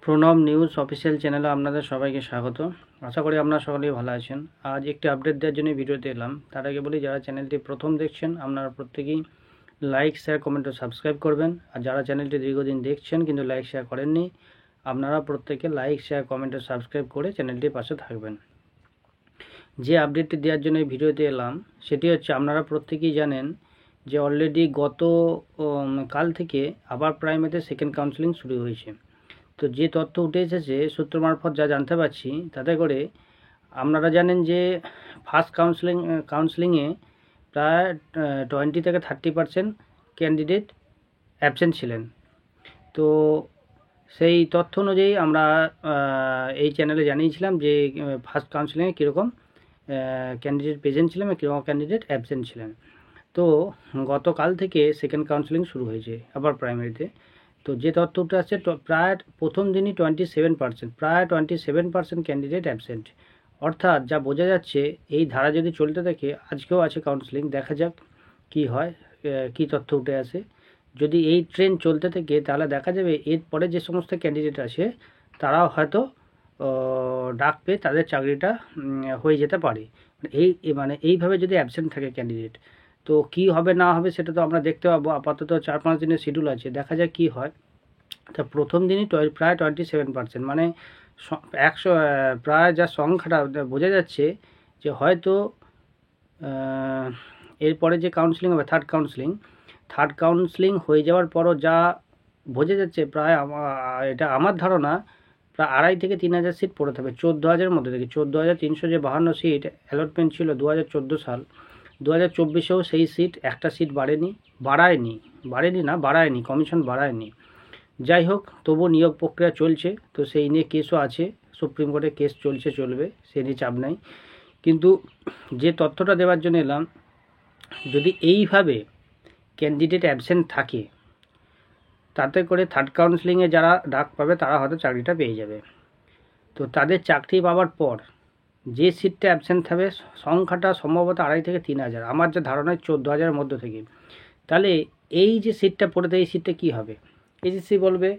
Pranab news official চ্যানেলে আপনাদের সবাইকে স্বাগত। আশা করি আপনারা সকলেই ভালো আছেন। আজ একটি আপডেট দেওয়ার জন্য ভিডিওতে এলাম। তার আগে বলি, যারা চ্যানেলটি প্রথম দেখছেন আপনারা প্রত্যেকেই লাইক, শেয়ার, কমেন্ট ও সাবস্ক্রাইব করবেন। আর যারা চ্যানেলটি দীর্ঘদিন দেখছেন কিন্তু লাইক শেয়ার করেননি, আপনারা প্রত্যেকে লাইক, শেয়ার, কমেন্ট ও সাবস্ক্রাইব করে চ্যানেলটির পাশে থাকবেন। যে আপডেটটি দেওয়ার জন্য ভিডিওতে এলাম সেটি হচ্ছে, আপনারা প্রত্যেকেই জানেন যে অলরেডি গত কাল থেকে আবার প্রাইমারিতে সেকেন্ড কাউন্সেলিং শুরু হয়েছে। তো যে তথ্য উঠে এসেছে সূত্র মারফত যা জানতে পারছি, তাতে করে আপনারা জানেন যে ফার্স্ট কাউন্সেলিংয়ে প্রায় 20 থেকে 30% ক্যান্ডিডেট অ্যাবসেন্ট ছিলেন। তো সেই তথ্য অনুযায়ী আমরা এই চ্যানেলে জানিয়েছিলাম যে ফার্স্ট কাউন্সেলিংয়ে কীরকম ক্যান্ডিডেট প্রেজেন্ট ছিলেন এবং কীরকম ক্যান্ডিডেট অ্যাবসেন্ট ছিলেন। তো গতকাল থেকে সেকেন্ড কাউন্সেলিং শুরু হয়েছে আবার প্রাইমারিতে। তো যে তথ্যটা আছে, প্রায় প্রথম দিনই 27%, প্রায় 27% ক্যান্ডিডেট অ্যাবসেন্ট। অর্থাৎ যা বোঝা যাচ্ছে, এই ধারা যদি চলতে থাকে, আজকেও আছে কাউন্সেলিং, দেখা যাক কি হয়, কি তথ্য উঠে আসে। যদি এই ট্রেন্ড চলতে থাকে তাহলে দেখা যাবে এরপরে যে সমস্ত ক্যান্ডিডেট আছে তারাও হয়তো ডাক পেয়ে তাদের চাকরিটা হয়ে যেতে পারে। এইভাবে যদি অ্যাবসেন্ট থাকে ক্যান্ডিডেট, তো কি হবে না হবে সেটা তো আমরা দেখতে পাবো। আপাতত 4-5 দিনের শিডিউল আছে, দেখা যাক কি হয়। তা প্রথম দিনই প্রায় 27%, মানে 100, প্রায় যা সংখ্যাটা বোঝা যাচ্ছে যে হয়তো এরপরে যে কাউন্সেলিং হবে থার্ড কাউন্সেলিং হয়ে যাওয়ার পরও যা বোঝা যাচ্ছে, প্রায় এটা আমার ধারণা প্রায় 2,500 থেকে 3,000 সিট পড়ে থাকবে 14,000 মধ্যে থেকে। 14,352 সিট অ্যালটমেন্ট ছিল 2014 সাল। 2024-এও সেই সিট, একটা সিট বাড়ায়নি, কমিশন বাড়ায়নি। যাই হোক, তবু নিয়োগ প্রক্রিয়া চলছে, তো সেই নিয়ে কেসও আছে, সুপ্রিম কোর্টে কেস চলবে, সে নিয়ে চাপ নাই। কিন্তু যে তথ্যটা দেওয়ার জন্য এলাম, যদি এইভাবে ক্যান্ডিডেট অ্যাবসেন্ট থাকে, তাতে করে থার্ড কাউন্সেলিংয়ে যারা ডাক পাবে তারা হয়তো চাকরিটা পেয়ে যাবে। তো তাদের চাকরি পাওয়ার পর যে সিটটা অ্যাবসেন্ট হবে সংখ্যাটা সম্ভবত 2,500 থেকে 3,000, আমার যে ধারণায় 14,000 মধ্যে থেকে। তাহলে এই যে সিটটা পড়ে, এই সিটটা কী হবে? এসএসসি বলবে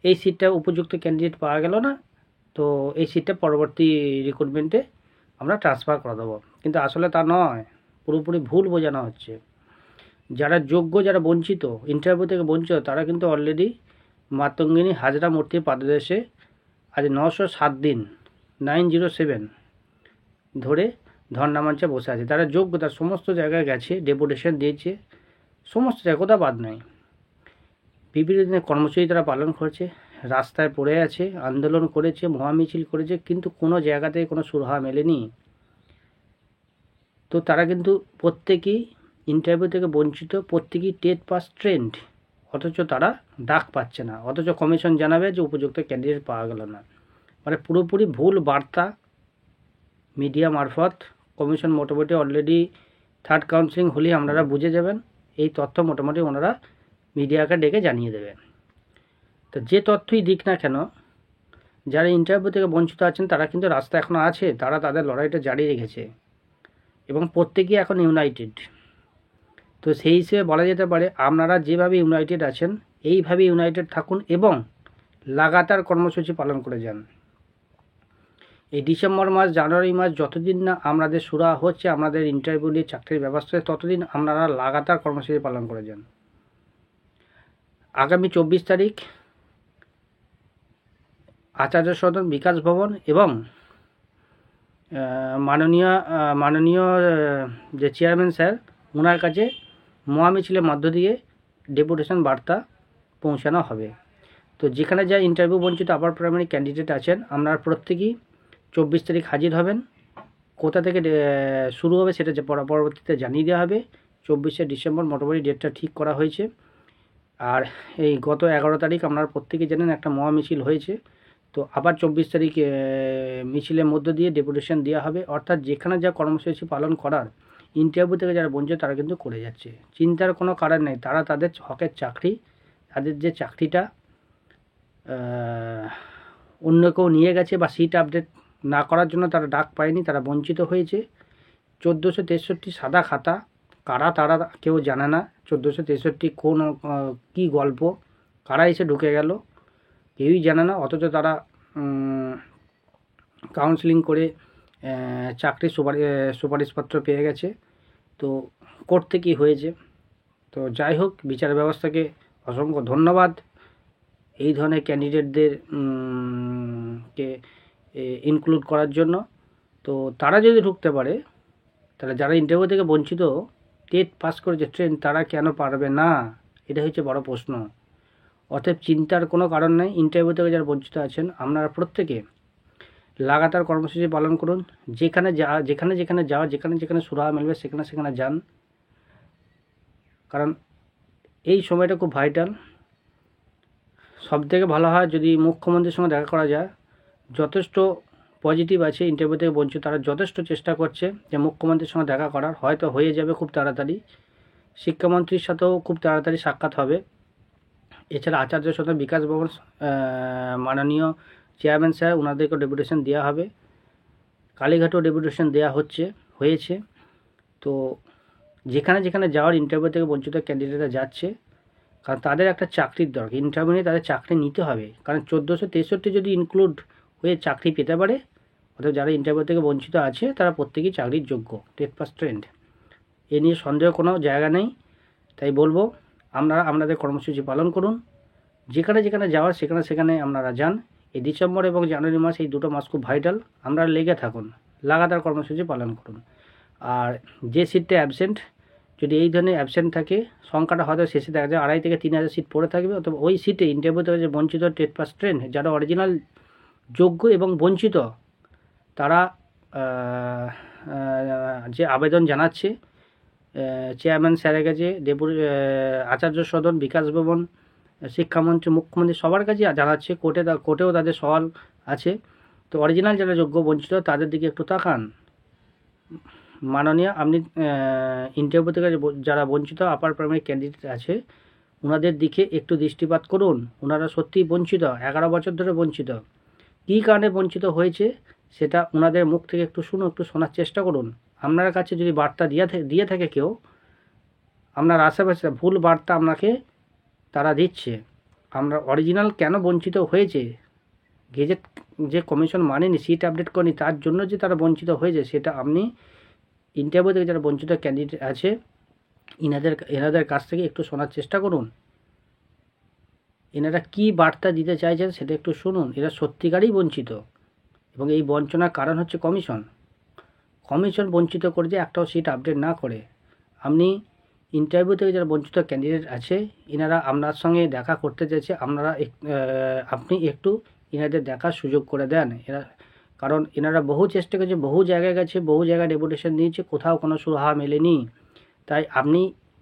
এই সিটটা উপযুক্ত ক্যান্ডিডেট পাওয়া গেল না, তো এই সিটটা পরবর্তী রিক্রুটমেন্টে আমরা ট্রান্সফার করে দেবো। কিন্তু আসলে তা নয়, পুরোপুরি ভুল বোঝানো হচ্ছে। যারা যোগ্য, যারা বঞ্চিত, ইন্টারভিউ থেকে বঞ্চিত, তারা কিন্তু অলরেডি মাতঙ্গিনী হাজরা মূর্তির পাদদেশে আজ 907 দিন 907 ধরে ধর্ণা মঞ্চে বসে আছে। তারা যোগ্য, তার সমস্ত জায়গায় গেছে, ডেপুটেশন দিয়েছে, সমস্ত জায়গায়, কোথাও বাদ নাই। বিভিন্ন দিনের কর্মসূচি তারা পালন করেছে, রাস্তায় পড়ে আছে, আন্দোলন করেছে, মহামিছিল করেছে, কিন্তু কোনো জায়গাতে কোনো সুরাহা মেলেনি। তো তারা কিন্তু প্রত্যেকেই ইন্টারভিউ থেকে বঞ্চিত, প্রত্যেকেই টেট পাস ট্রেন্ড, অথচ তারা ডাক পাচ্ছে না, অথচ কমিশন জানাবে যে উপযুক্ত ক্যান্ডিডেট পাওয়া গেল না। মানে পুরোপুরি ভুল বার্তা মিডিয়া মারফত। কমিশন মোটামুটি অলরেডি থার্ড কাউন্সেলিং হলেই আপনারা বুঝে যাবেন, এই তথ্য মোটামুটি ওনারা মিডিয়াকে ডেকে জানিয়ে দেবে। তো যে তথ্যই দিক না কেন, যারা ইন্টারভিউ থেকে বঞ্চিত আছেন তারা কিন্তু রাস্তা এখনও আছে, তারা তাদের লড়াইটা জারি রেখেছে এবং প্রত্যেকেই এখন ইউনাইটেড। তো সেই হিসেবে বলা যেতে পারে, আপনারা যেভাবে ইউনাইটেড আছেন এইভাবে ইউনাইটেড থাকুন এবং লাগাতার কর্মসূচি পালন করে যান। এই ডিসেম্বর মাস, জানুয়ারি মাস, যতদিন না আমাদের শুরু হচ্ছে আমাদের ইন্টারভিউ নিয়ে চাকরির ব্যবস্থা, ততদিন আপনারা লাগাতার কর্মসূচি পালন করে যান। আগামী 24 তারিখ আচার্য সদন, বিকাশ ভবন এবং মাননীয় যে চেয়ারম্যান স্যার, ওনার কাছে মহামিছিলের মধ্য দিয়ে ডেপুটেশন বার্তা পৌঁছানো হবে। তো যেখানে যা ইন্টারভিউ বঞ্চিত আপার প্রাইমারি ক্যান্ডিডেট আছেন, আপনারা প্রত্যেকেই 24 তারিখ হাজির হবেন। কোথা থেকে শুরু হবে সেটা যে পরবর্তীতে জানিয়ে দেওয়া হবে। 24শে ডিসেম্বর মোটামুটি ডেটটা ঠিক করা হয়েছে। আর এই গত 11 তারিখ আপনারা প্রত্যেকেই জানেন একটা মহামিছিল হয়েছে। তো আবার 24 তারিখ মিছিলের মধ্য দিয়ে ডেপুটেশন দেওয়া হবে। অর্থাৎ যেখানে যা কর্মসূচি পালন করার, ইন্টারভিউ থেকে যারা বঞ্চিত তারা কিন্তু করে যাচ্ছে, চিন্তার কোনো কারণ নেই। তারা তাদের হকের চাকরি, তাদের যে চাকরিটা অন্য কেউ নিয়ে গেছে বা সিট আপডেট না করার জন্য তারা ডাক পায়নি, তারা বঞ্চিত হয়েছে। 1463 সাদা খাতা, কারা তারা কেউ জানে না। 1463 কোন কী গল্প, কারা এসে ঢুকে গেল, কেউই জানে না, অথচ তারা কাউন্সেলিং করে চাকরির সুপারিশপত্র পেয়ে গেছে। তো করতে কি হয়েছে। তো যাই হোক, বিচার ব্যবস্থাকে অসংখ্য ধন্যবাদ এই ধরনের ক্যান্ডিডেটদের কে ইনক্লুড করার জন্য। তো তারা যদি ঢুকতে পারে, তাহলে যারা ইন্টারভিউ থেকে বঞ্চিত, টেট পাস করেছে ট্রেন, তারা কেন পারবে না? এটা হচ্ছে বড় প্রশ্ন। অতএব চিন্তার কোনো কারণ নেই। ইন্টারভিউ থেকে যারা বঞ্চিত আছেন, আপনারা প্রত্যেকে লাগাতার কর্মসূচি পালন করুন। যেখানে যাওয়া, যেখানে সুরাহা মিলবে সেখানে যান। কারণ এই সময়টা খুব ভাইটাল। সবথেকে ভালো হয় যদি মুখ্যমন্ত্রীর সঙ্গে দেখা করা যায়। যথেষ্ট পজিটিভ আছে ইন্টারভিউ থেকে বঞ্চিত, তারা যথেষ্ট চেষ্টা করছে যে মুখ্যমন্ত্রীর সঙ্গে দেখা করার, হয়তো হয়ে যাবে খুব তাড়াতাড়ি। শিক্ষামন্ত্রীর সাথেও খুব তাড়াতাড়ি সাক্ষাৎ হবে। এছাড়া আচার্য সদন বিকাশ ভবন মাননীয় চেয়ারম্যান স্যার, ওনাদেরকেও ডেপুটেশন দেওয়া হবে। কালীঘাটেও ডেপুটেশন দেওয়া হয়েছে। তো যেখানে যাওয়ার ইন্টারভিউ থেকে বঞ্চিত ক্যান্ডিডেটরা যাচ্ছে, কারণ তাদের একটা চাকরির দরকার। ইন্টারভিউ নিয়ে তাদের চাকরি নিতে হবে, কারণ 1463 যদি ইনক্লুড হয়ে চাকরি পেতে পারে, অর্থাৎ যারা ইন্টারভিউ থেকে বঞ্চিত আছে তারা প্রত্যেকেই চাকরির যোগ্য, টেট পাস ট্রেন্ড। এ নিয়ে সন্দেহ কোনো জায়গা নেই। তাই বলবো, আপনাদের কর্মসূচি পালন করুন। যেখানে যাওয়ার সেখানে আপনারা যান। এই ডিসেম্বর এবং জানুয়ারি মাস, এই দুটো মাস খুব ভাইটাল। আপনারা লেগে থাকুন, লাগাতার কর্মসূচি পালন করুন। আর যে সিটটা অ্যাবসেন্ট, যদি এই ধরনের অ্যাবসেন্ট থাকে, সংখ্যাটা হয়তো শেষে দেখা যায় 2,500 থেকে 3,000 সিট পড়ে থাকবে। অথবা ওই সিটে ইন্টারভিউ থেকে যে বঞ্চিত টেট পাস ট্রেন্ড, যারা অরিজিনাল যোগ্য এবং বঞ্চিত, তারা যে আবেদন জানাচ্ছে চেয়ারম্যান স্যারের কাছে, আচার্য সদন, বিকাশ ভবন, শিক্ষামন্ত্রী, মুখ্যমন্ত্রী, সবার কাছে জানাচ্ছে। কোর্টেও তাদের সওয়াল আছে। তো অরিজিনাল যারা যোগ্য বঞ্চিত, তাদের দিকে একটু তাকান। মাননীয়, আপনি ইন্টারভিউ থেকে যারা বঞ্চিত আপার প্রাইমারি ক্যান্ডিডেট আছে, ওনাদের দিকে একটু দৃষ্টিপাত করুন। ওনারা সত্যিই বঞ্চিত, 11 বছর ধরে বঞ্চিত। কী কারণে বঞ্চিত হয়েছে সেটা ওনাদের মুখ থেকে একটু শোনার চেষ্টা করুন। আপনার কাছে যদি বার্তা দিয়ে থাকে কেউ, আপনার আশেপাশে ভুল বার্তা আপনাকে তারা দিচ্ছে। আমরা অরিজিনাল কেন বঞ্চিত হয়েছে, গেজেট যে কমিশন মানেনি, সিট আপডেট করেনি, তার জন্য যে তারা বঞ্চিত হয়েছে, সেটা আপনি ইন্টারভিউ থেকে যারা বঞ্চিত ক্যান্ডিডেট আছে এনাদের কাছ থেকে একটু শোনার চেষ্টা করুন। এনারা কী বার্তা দিতে চাইছেন সেটা একটু শুনুন। এরা সত্যিকারই বঞ্চিত, এবং এই বঞ্চনার কারণ হচ্ছে কমিশন বঞ্চিত করে যে একটাও সিট আপডেট না করে। আপনি ইন্টারভিউ থেকে যারা বঞ্চিত ক্যান্ডিডেট আছে, এনারা আপনার সঙ্গে দেখা করতে চাইছে, আপনি একটু এনাদের দেখার সুযোগ করে দেন। কারণ এনারা বহু চেষ্টা করেছে, বহু জায়গায় গেছে, বহু জায়গায় ডেপুটেশন দিয়েছে, কোথাও কোনো সুরাহা মেলেনি। তাই আপনি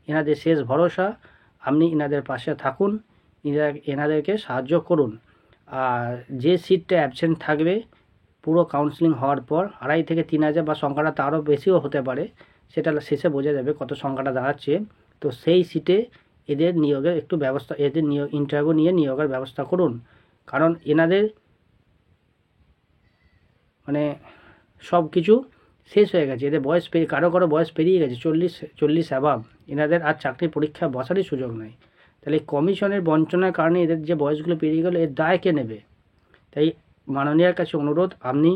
এনাদের শেষ ভরসা, আপনি এনাদের পাশে থাকুন, এনাদেরকে সাহায্য করুন। আর যে সিটটা অ্যাবসেন্ট থাকবে পুরো কাউন্সেলিং হওয়ার পর, 2,500 থেকে 3,000 বা সংখ্যাটা তারও বেশিও হতে পারে, সেটা শেষে বোঝা যাবে কত সংখ্যাটা দাঁড়াচ্ছে। তো সেই সিটে এদের নিয়োগের একটু ব্যবস্থা, এদের ইন্টারভিউ নিয়ে নিয়োগের ব্যবস্থা করুন। কারণ এনাদের সব কিছু শেষ হয়ে গেছে। এদের বয়স কারো বয়স পেরিয়ে গেছে, 40 অ্যাবাভ। এনাদের আর চাকরি পরীক্ষা বসারই সুযোগ নেই। তাহলে কমিশনের বঞ্চনার কারণে এদের যে বয়সগুলো পেরিয়ে গেল, এর দায় কে নেবে? তাই মাননীয়ার কাছে অনুরোধ, আপনি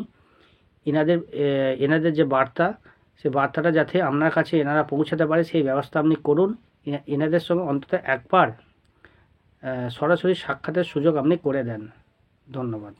এনাদের যে বার্তা, সেই বার্তাটা যাতে আপনার কাছে এনারা পৌঁছাতে পারে, সেই ব্যবস্থা আপনি করুন। এনাদের সঙ্গে অন্তত একবার সরাসরি সাক্ষাতের সুযোগ আপনি করে দেন। ধন্যবাদ।